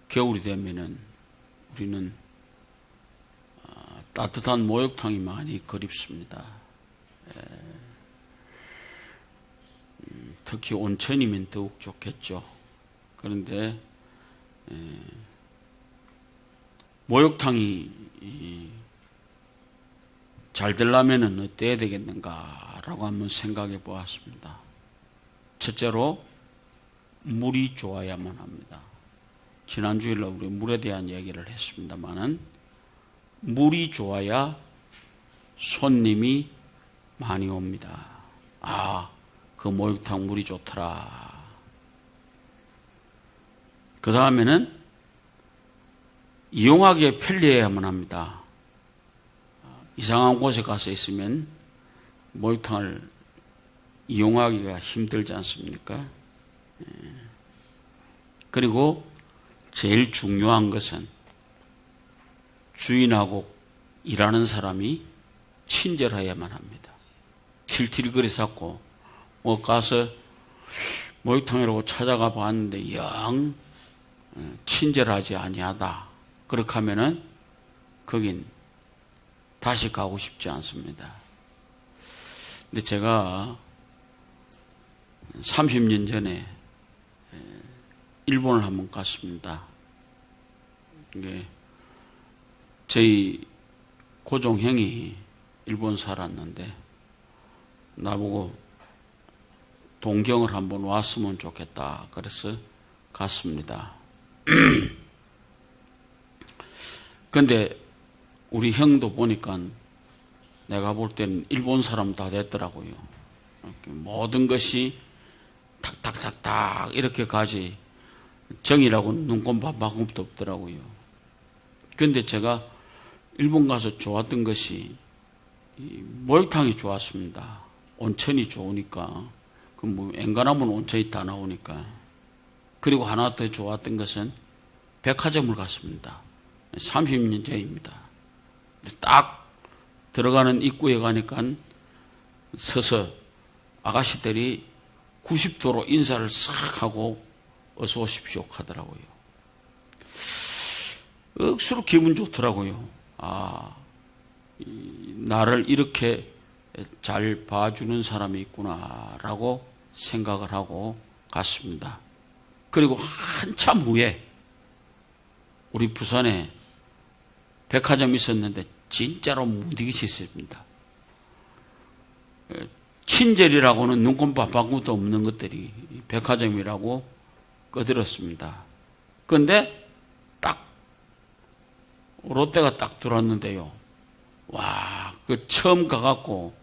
겨울이 되면은 우리는 따뜻한 목욕탕이 많이 그립습니다. 특히 온천이면 더욱 좋겠죠. 그런데 목욕탕이 잘 되려면 어때야 되겠는가라고 한번 생각해 보았습니다. 첫째로 물이 좋아야만 합니다. 지난주일날 우리 물에 대한 얘기를 했습니다만은 물이 좋아야 손님이 많이 옵니다. 그 목욕탕 물이 좋더라. 그 다음에는 이용하기에 편리해야만 합니다. 이상한 곳에 가서 있으면 목욕탕을 이용하기가 힘들지 않습니까? 그리고 제일 중요한 것은 주인하고 일하는 사람이 친절해야만 합니다. 틸틸이 거리 샀고 가서 목욕탕이라고 찾아가 봤는데 영 친절하지 아니하다. 그렇게 하면은 거긴 다시 가고 싶지 않습니다. 근데 제가 30년 전에 일본을 한번 갔습니다. 저희 고종형이 일본 살았는데 나보고 동경을 한번 왔으면 좋겠다. 그래서 갔습니다. 근데 우리 형도 보니까 내가 볼 때는 일본 사람 다 됐더라고요. 모든 것이 탁탁탁탁 이렇게 가지 정이라고 눈꼽 방법도 없더라고요. 그런데 제가 일본 가서 좋았던 것이 목욕탕이 좋았습니다. 온천이 좋으니까 엔간하면 온천이 다 나오니까. 그리고 하나 더 좋았던 것은 백화점을 갔습니다. 30년 전입니다. 딱 들어가는 입구에 가니까 서서 아가씨들이 90도로 인사를 싹 하고 어서 오십시오 하더라고요. 억수로 기분 좋더라고요. 나를 이렇게 잘 봐주는 사람이 있구나라고 생각을 하고 갔습니다. 그리고 한참 후에 우리 부산에 백화점이 있었는데 진짜로 못 이기셨습니다. 친절이라고는 눈곱밥 방금도 없는 것들이 백화점이라고 꺼들었습니다. 그런데 딱 롯데가 딱 들어왔는데요. 와, 처음 가갖고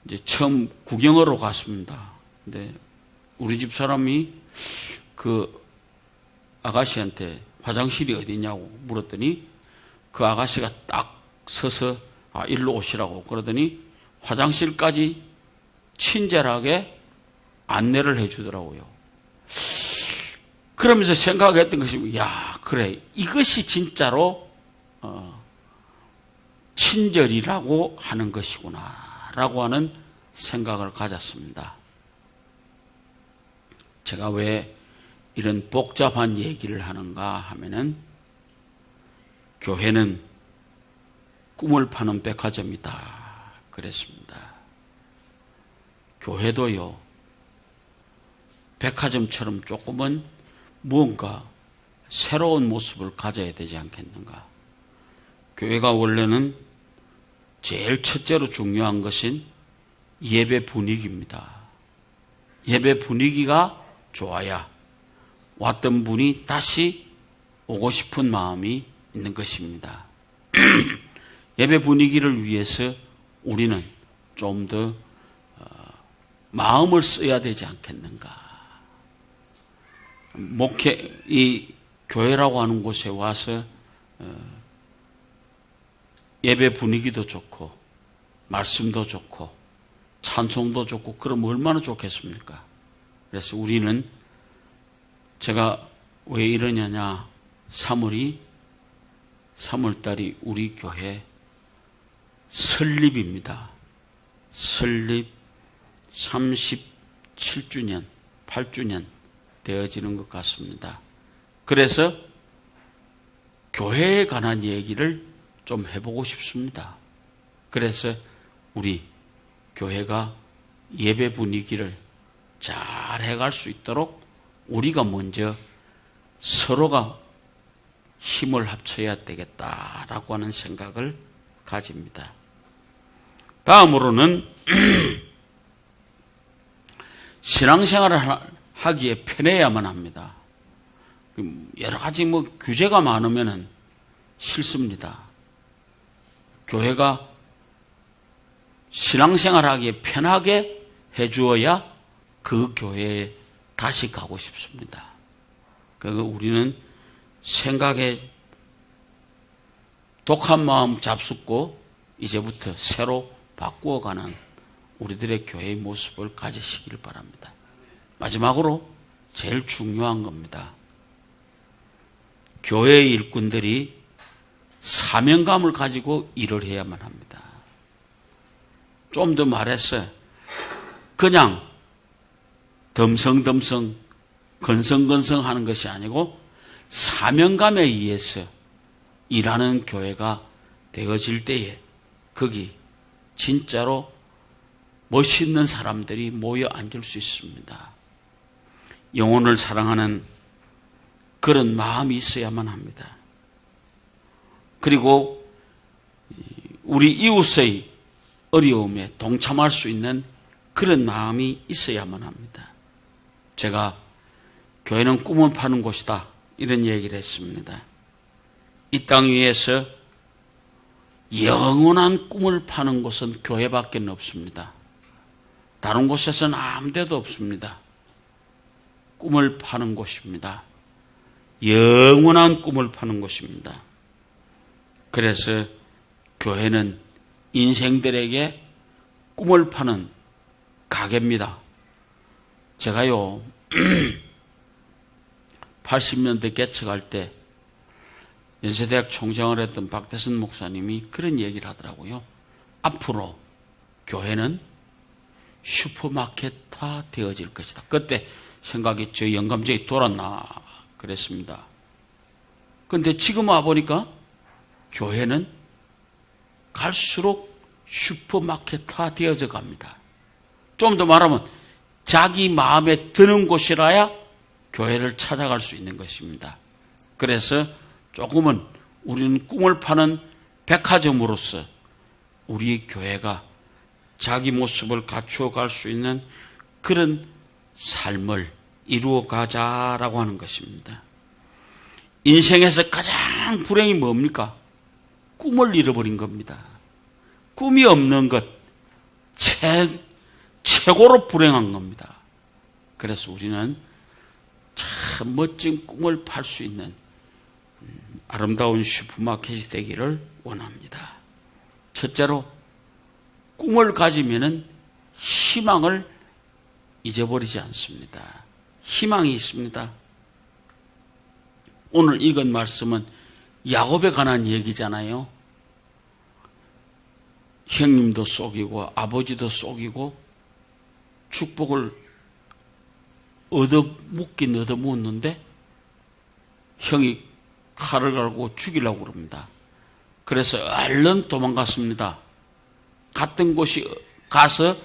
이제 처음 구경하러 갔습니다. 근데 우리 집 사람이 그 아가씨한테 화장실이 어디냐고 물었더니 그 아가씨가 딱 서서 일로 오시라고 그러더니 화장실까지 친절하게 안내를 해주더라고요. 그러면서 생각했던 것이 그래 이것이 진짜로 친절이라고 하는 것이구나 라고 하는 생각을 가졌습니다. 제가 왜 이런 복잡한 얘기를 하는가 하면은 교회는 꿈을 파는 백화점이다 그랬습니다. 교회도요 백화점처럼 조금은 무언가 새로운 모습을 가져야 되지 않겠는가. 교회가 원래는 제일 첫째로 중요한 것은 예배 분위기입니다. 예배 분위기가 좋아야 왔던 분이 다시 오고 싶은 마음이 있는 것입니다. 예배 분위기를 위해서 우리는 좀 더 마음을 써야 되지 않겠는가. 이 교회라고 하는 곳에 와서 예배 분위기도 좋고 말씀도 좋고 찬송도 좋고 그러면 얼마나 좋겠습니까? 그래서 우리는 제가 왜 이러냐냐 3월달이 우리 교회 설립입니다. 설립 37주년, 8주년 되어지는 것 같습니다. 그래서 교회에 관한 얘기를 좀 해보고 싶습니다. 그래서 우리 교회가 예배 분위기를 잘 해갈 수 있도록 우리가 먼저 서로가 힘을 합쳐야 되겠다라고 하는 생각을 가집니다. 다음으로는 신앙생활을 하기에 편해야만 합니다. 여러 가지 규제가 많으면 싫습니다. 교회가 신앙생활하기에 편하게 해주어야 그 교회에 다시 가고 싶습니다. 그래서 우리는 생각에 독한 마음 잡숫고 이제부터 새로 바꾸어가는 우리들의 교회의 모습을 가지시길 바랍니다. 마지막으로 제일 중요한 겁니다. 교회의 일꾼들이 사명감을 가지고 일을 해야만 합니다. 좀 더 말해서 그냥 덤성덤성 건성건성 하는 것이 아니고 사명감에 의해서 일하는 교회가 되어질 때에 거기 진짜로 멋있는 사람들이 모여 앉을 수 있습니다. 영혼을 사랑하는 그런 마음이 있어야만 합니다. 그리고 우리 이웃의 어려움에 동참할 수 있는 그런 마음이 있어야만 합니다. 제가 교회는 꿈을 파는 곳이다 이런 얘기를 했습니다. 이 땅 위에서 영원한 꿈을 파는 곳은 교회밖에 없습니다. 다른 곳에서는 아무 데도 없습니다. 꿈을 파는 곳입니다. 영원한 꿈을 파는 곳입니다. 그래서 교회는 인생들에게 꿈을 파는 가게입니다. 제가요 80년대 개척할 때 연세대학 총장을 했던 박대선 목사님이 그런 얘기를 하더라고요. 앞으로 교회는 슈퍼마켓화 되어질 것이다. 그때 생각이 저 영감적이 돌았나 그랬습니다. 그런데 지금 와보니까 교회는 갈수록 슈퍼마켓화 되어져 갑니다. 좀 더 말하면 자기 마음에 드는 곳이라야 교회를 찾아갈 수 있는 것입니다. 그래서 조금은 우리는 꿈을 파는 백화점으로서 우리 교회가 자기 모습을 갖추어 갈 수 있는 그런 삶을 이루어 가자라고 하는 것입니다. 인생에서 가장 불행이 뭡니까? 꿈을 잃어버린 겁니다. 꿈이 없는 것, 최고로 불행한 겁니다. 그래서 우리는 참 멋진 꿈을 팔 수 있는 아름다운 슈퍼마켓이 되기를 원합니다. 첫째로 꿈을 가지면은 희망을 잊어버리지 않습니다. 희망이 있습니다. 오늘 읽은 말씀은 야곱에 관한 얘기잖아요. 형님도 속이고 아버지도 속이고 축복을 얻어묻는데 형이 칼을 갈고 죽이려고 그럽니다. 그래서 얼른 도망갔습니다. 갔던 곳이 가서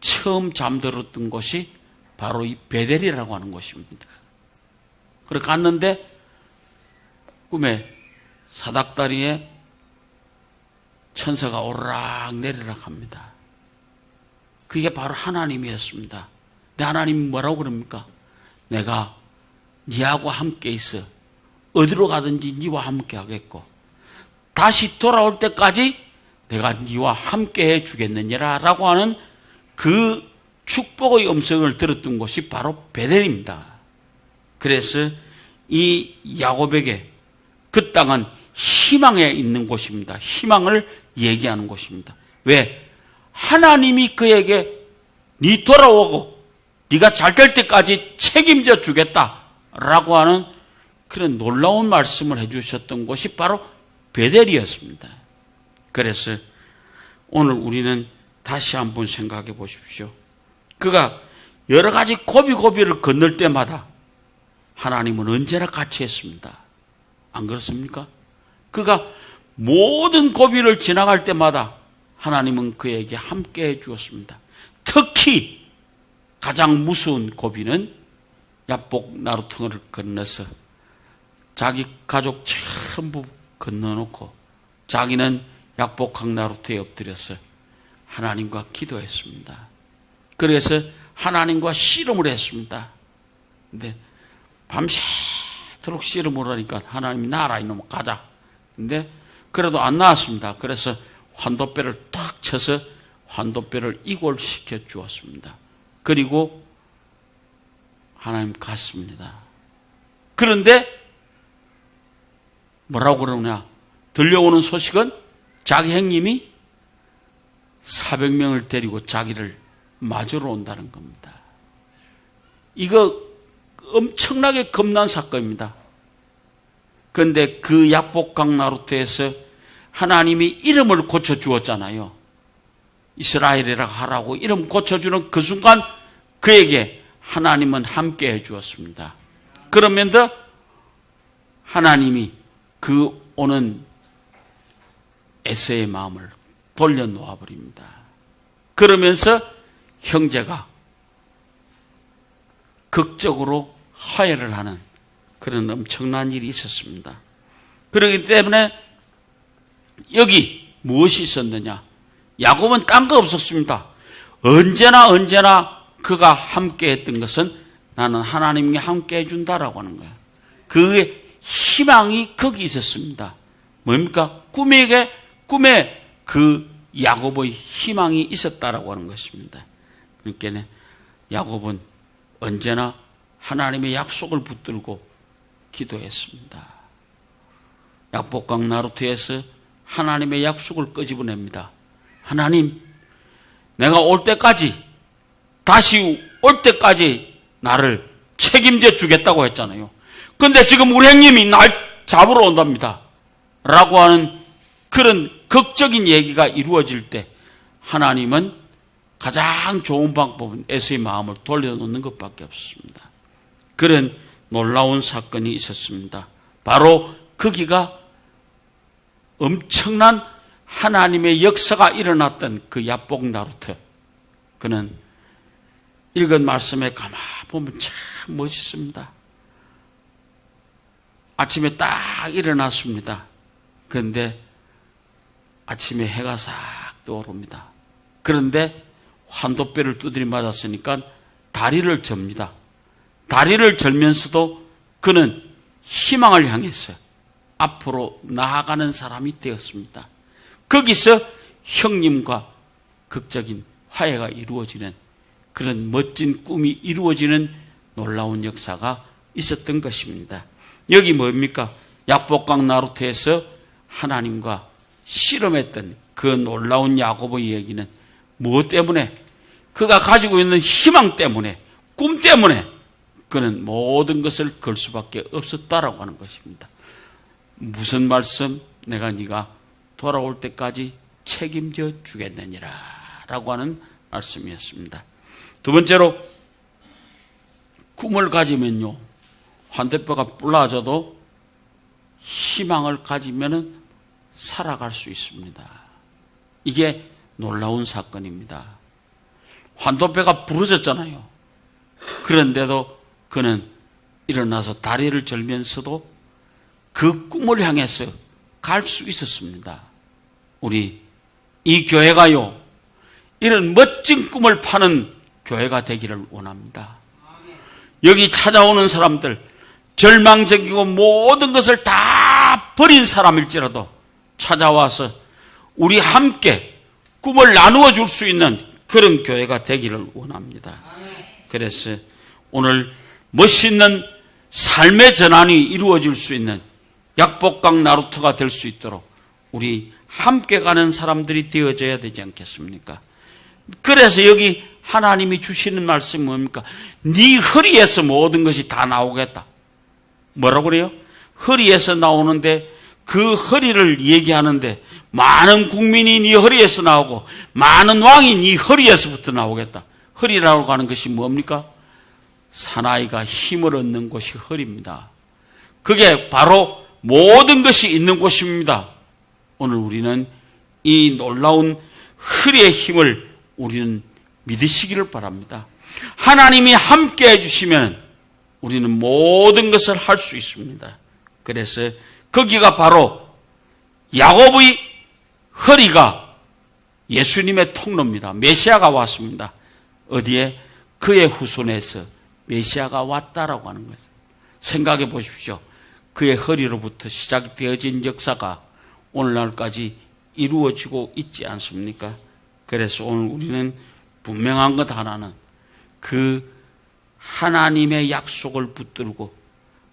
처음 잠들었던 곳이 바로 이 베델이라고 하는 곳입니다. 그래 갔는데 꿈에 사닥다리에 천사가 오르락 내리락 합니다. 그게 바로 하나님이었습니다. 근데 하나님이 뭐라고 그럽니까? 내가 네하고 함께 있어. 어디로 가든지 네와 함께 하겠고 다시 돌아올 때까지 내가 네와 함께 해주겠느니라 라고 하는 그 축복의 음성을 들었던 곳이 바로 베델입니다. 그래서 이 야곱에게 그 땅은 희망에 있는 곳입니다. 희망을 얘기하는 곳입니다. 왜? 하나님이 그에게 네 돌아오고 네가 잘 될 때까지 책임져 주겠다라고 하는 그런 놀라운 말씀을 해주셨던 곳이 바로 베델이었습니다. 그래서 오늘 우리는 다시 한번 생각해 보십시오. 그가 여러 가지 고비고비를 건널 때마다 하나님은 언제나 같이 했습니다. 안 그렇습니까? 그가 모든 고비를 지나갈 때마다 하나님은 그에게 함께 해 주었습니다. 특히 가장 무서운 고비는 야복 나루통을 건너서 자기 가족 전부 건너놓고 자기는 약복강 나루터에 엎드려서 하나님과 기도했습니다. 그래서 하나님과 씨름을 했습니다. 근데 밤새도록 씨름을 하니까 하나님이 나라 이놈 가자. 근데 그래도 안 나왔습니다. 그래서 환도뼈를 탁 쳐서 환도뼈를 이골시켜 주었습니다. 그리고 하나님 갔습니다. 그런데 뭐라고 그러냐? 들려오는 소식은 자기 형님이 400명을 데리고 자기를 맞으러 온다는 겁니다. 이거 엄청나게 겁난 사건입니다. 그런데 그 약복강 나루터에서 하나님이 이름을 고쳐주었잖아요. 이스라엘이라 하라고 이름 고쳐주는 그 순간 그에게 하나님은 함께 해주었습니다. 그러면서 하나님이 그 오는 에서의 마음을 돌려놓아버립니다. 그러면서 형제가 극적으로 화해를 하는 그런 엄청난 일이 있었습니다. 그렇기 때문에 여기 무엇이 있었느냐? 야곱은 딴 거 없었습니다. 언제나 그가 함께 했던 것은 나는 하나님이 함께 해준다라고 하는 거예요. 그의 희망이 거기 있었습니다. 뭡니까? 꿈에 그 야곱의 희망이 있었다라고 하는 것입니다. 그러니까 야곱은 언제나 하나님의 약속을 붙들고 기도했습니다. 약복강 나루터에서 하나님의 약속을 끄집어냅니다. 하나님, 내가 올 때까지, 다시 올 때까지 나를 책임져 주겠다고 했잖아요. 근데 지금 우리 형님이 날 잡으러 온답니다. 라고 하는 그런 극적인 얘기가 이루어질 때 하나님은 가장 좋은 방법은 에서의 마음을 돌려놓는 것밖에 없습니다. 그런 놀라운 사건이 있었습니다. 바로 거기가 엄청난 하나님의 역사가 일어났던 그 야복 나루터. 그는 읽은 말씀에 가만 보면 참 멋있습니다. 아침에 딱 일어났습니다. 그런데 아침에 해가 싹 떠오릅니다. 그런데 환도뼈를 두드려 맞았으니까 다리를 접니다. 다리를 절면서도 그는 희망을 향해서 앞으로 나아가는 사람이 되었습니다. 거기서 형님과 극적인 화해가 이루어지는 그런 멋진 꿈이 이루어지는 놀라운 역사가 있었던 것입니다. 여기 뭡니까? 약복강 나루터에서 하나님과 씨름했던 그 놀라운 야곱의 얘기는 무엇 때문에? 그가 가지고 있는 희망 때문에, 꿈 때문에 그는 모든 것을 걸 수밖에 없었다라고 하는 것입니다. 무슨 말씀? 내가 네가 돌아올 때까지 책임져 주겠느니라 라고 하는 말씀이었습니다. 두 번째로, 꿈을 가지면요, 환대뼈가 불나져도 희망을 가지면은 살아갈 수 있습니다. 이게 놀라운 사건입니다. 환도뼈가 부러졌잖아요. 그런데도 그는 일어나서 다리를 절면서도 그 꿈을 향해서 갈 수 있었습니다. 우리 이 교회가요, 이런 멋진 꿈을 파는 교회가 되기를 원합니다. 여기 찾아오는 사람들, 절망적이고 모든 것을 다 버린 사람일지라도 찾아와서 우리 함께 꿈을 나누어 줄 수 있는 그런 교회가 되기를 원합니다. 그래서 오늘 멋있는 삶의 전환이 이루어질 수 있는 약복강 나루터가 될 수 있도록 우리 함께 가는 사람들이 되어져야 되지 않겠습니까? 그래서 여기 하나님이 주시는 말씀이 뭡니까? 네 허리에서 모든 것이 다 나오겠다. 뭐라고 그래요? 허리에서 나오는데 그 허리를 얘기하는데 많은 국민이 네 허리에서 나오고 많은 왕이 네 허리에서부터 나오겠다. 허리라고 하는 것이 뭡니까? 사나이가 힘을 얻는 곳이 허리입니다. 그게 바로 모든 것이 있는 곳입니다. 오늘 우리는 이 놀라운 허리의 힘을 우리는 믿으시기를 바랍니다. 하나님이 함께 해주시면 우리는 모든 것을 할 수 있습니다. 그래서 거기가 바로 야곱의 허리가 예수님의 통로입니다. 메시아가 왔습니다. 어디에? 그의 후손에서 메시아가 왔다라고 하는 것을 생각해 보십시오. 그의 허리로부터 시작되어진 역사가 오늘날까지 이루어지고 있지 않습니까? 그래서 오늘 우리는 분명한 것 하나는 그 하나님의 약속을 붙들고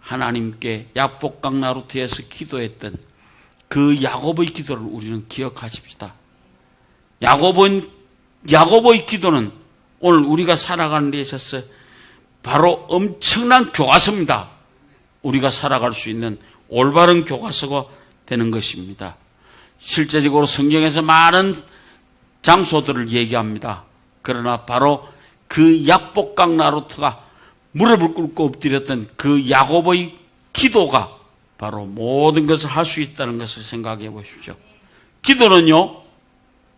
하나님께 야복강 나루트에서 기도했던 그 야곱의 기도를 우리는 기억하십시다. 야곱의 기도는 오늘 우리가 살아가는 데 있어서 바로 엄청난 교과서입니다. 우리가 살아갈 수 있는 올바른 교과서가 되는 것입니다. 실제적으로 성경에서 많은 장소들을 얘기합니다. 그러나 바로 그 야복강 나루트가 무릎을 꿇고 엎드렸던 그 야곱의 기도가 바로 모든 것을 할 수 있다는 것을 생각해 보십시오. 기도는요,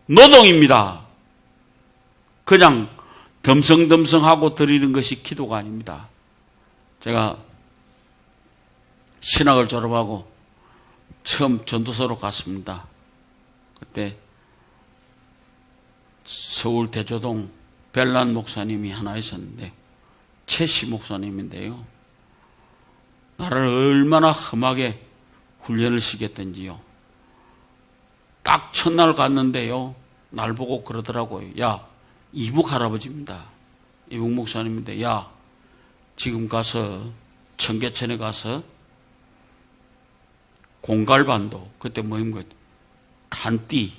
노동입니다. 그냥 덤성덤성하고 드리는 것이 기도가 아닙니다. 제가 신학을 졸업하고 처음 전도서로 갔습니다. 그때 서울 대조동 벨란 목사님이 하나 있었는데 최씨 목사님인데요. 나를 얼마나 험하게 훈련을 시켰던지요. 딱 첫날 갔는데요. 날 보고 그러더라고요. 야, 이북 할아버지입니다. 이북 목사님인데, 야, 지금 가서 청계천에 가서 공갈반도, 그때 뭐입니까? 탄띠,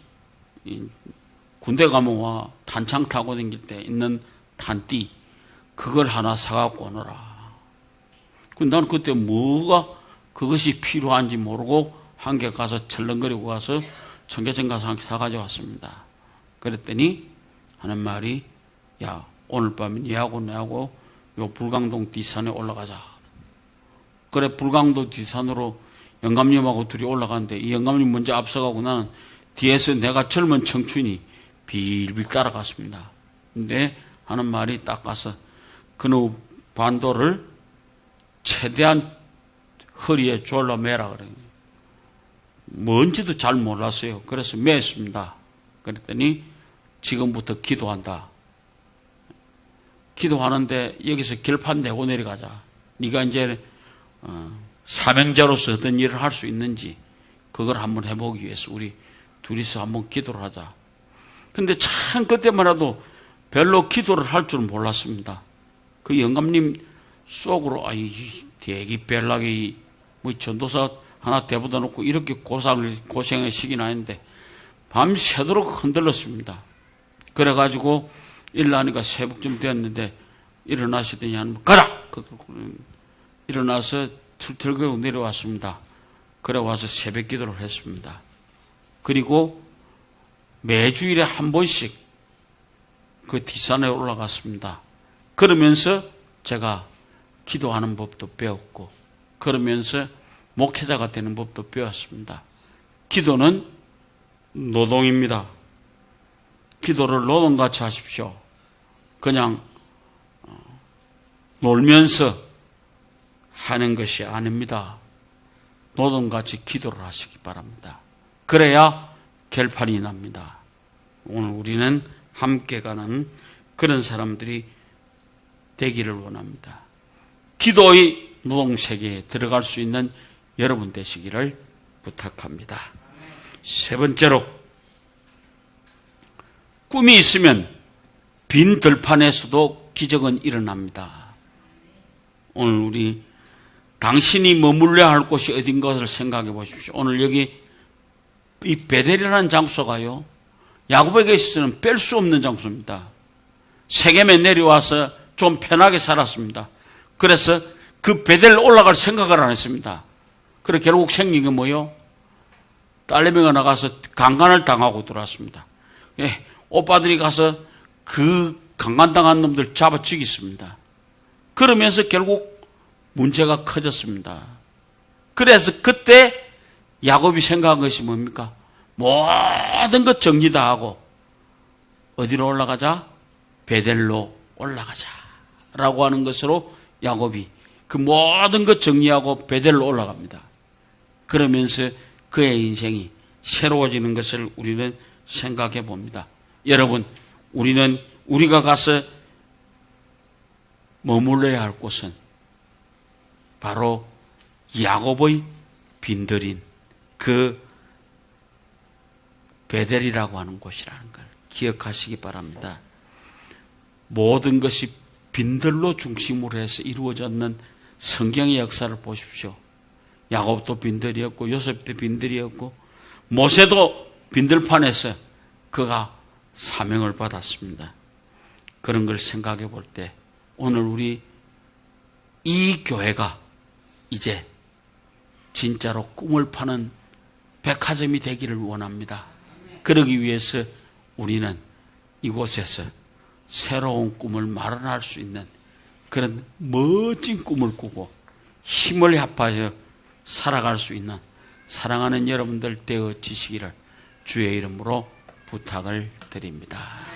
군대 가면 와 탄창 타고 다닐 때 있는 탄띠, 그걸 하나 사갖고 오너라. 나는 그때 뭐가 그것이 필요한지 모르고 한개 가서 철렁거리고 가서 청계천 가서 한 개 사가지고 왔습니다. 그랬더니 하는 말이, 야, 오늘 밤에 니하고 내하고 요 불광동 뒷산에 올라가자. 그래, 불광동 뒷산으로 영감님하고 둘이 올라가는데 이 영감님 먼저 앞서가고 나는 뒤에서 내가 젊은 청춘이 빌빌 따라갔습니다. 근데 하는 말이 딱 가서 그놈 반도를 최대한 허리에 졸라 매라 그래요. 뭔지도 잘 몰랐어요. 그래서 맸습니다. 그랬더니 지금부터 기도한다. 기도하는데 여기서 결판 내고 내려가자. 네가 이제 사명자로서 어떤 일을 할 수 있는지 그걸 한번 해보기 위해서 우리 둘이서 한번 기도를 하자. 근데 참 그때만 해도 별로 기도를 할 줄은 몰랐습니다. 그 영감님 속으로 아이 대기 벨락이 뭐 전도사 하나 대보다 놓고 이렇게 고생의 시기나 했는데 밤새도록 흔들렸습니다. 그래가지고 일어나니까 새벽쯤 되었는데 일어나시더니 한 가라! 일어나서 툴툴거리고 내려왔습니다. 그래 와서 새벽 기도를 했습니다. 그리고 매주일에 한 번씩 그 뒷산에 올라갔습니다. 그러면서 제가 기도하는 법도 배웠고 그러면서 목회자가 되는 법도 배웠습니다. 기도는 노동입니다. 기도를 노동같이 하십시오. 그냥 놀면서 하는 것이 아닙니다. 노동같이 기도를 하시기 바랍니다. 그래야 결판이 납니다. 오늘 우리는 함께 가는 그런 사람들이 되기를 원합니다. 기도의 노동세계에 들어갈 수 있는 여러분 되시기를 부탁합니다. 세 번째로, 꿈이 있으면 빈 들판에서도 기적은 일어납니다. 오늘 우리 당신이 머물러야 할 곳이 어딘 것을 생각해 보십시오. 오늘 여기 이 베델이라는 장소가요, 야곱에게 있어서는 뺄 수 없는 장소입니다. 세겜에 내려와서 좀 편하게 살았습니다. 그래서 그 베델 올라갈 생각을 안 했습니다. 그래 결국 생긴 게 뭐요? 딸내미가 나가서 강간을 당하고 들어왔습니다. 예, 오빠들이 가서 그 강간당한 놈들 잡아 죽였습니다. 그러면서 결국 문제가 커졌습니다. 그래서 그때 야곱이 생각한 것이 뭡니까? 모든 것 정리 다 하고 어디로 올라가자? 베델로 올라가자 라고 하는 것으로 야곱이 그 모든 것 정리하고 베델로 올라갑니다. 그러면서 그의 인생이 새로워지는 것을 우리는 생각해 봅니다. 여러분, 우리가 가서 머물러야 할 곳은 바로 야곱의 빈들인 그 베델이라고 하는 곳이라는 걸 기억하시기 바랍니다. 모든 것이 빈들로 중심으로 해서 이루어졌는 성경의 역사를 보십시오. 야곱도 빈들이었고 요셉도 빈들이었고 모세도 빈들판에서 그가 사명을 받았습니다. 그런 걸 생각해 볼 때 오늘 우리 이 교회가 이제 진짜로 꿈을 파는 백화점이 되기를 원합니다. 그러기 위해서 우리는 이곳에서 새로운 꿈을 마련할 수 있는 그런 멋진 꿈을 꾸고 힘을 합하여 살아갈 수 있는 사랑하는 여러분들 되어지시기를 주의 이름으로 부탁을 드립니다.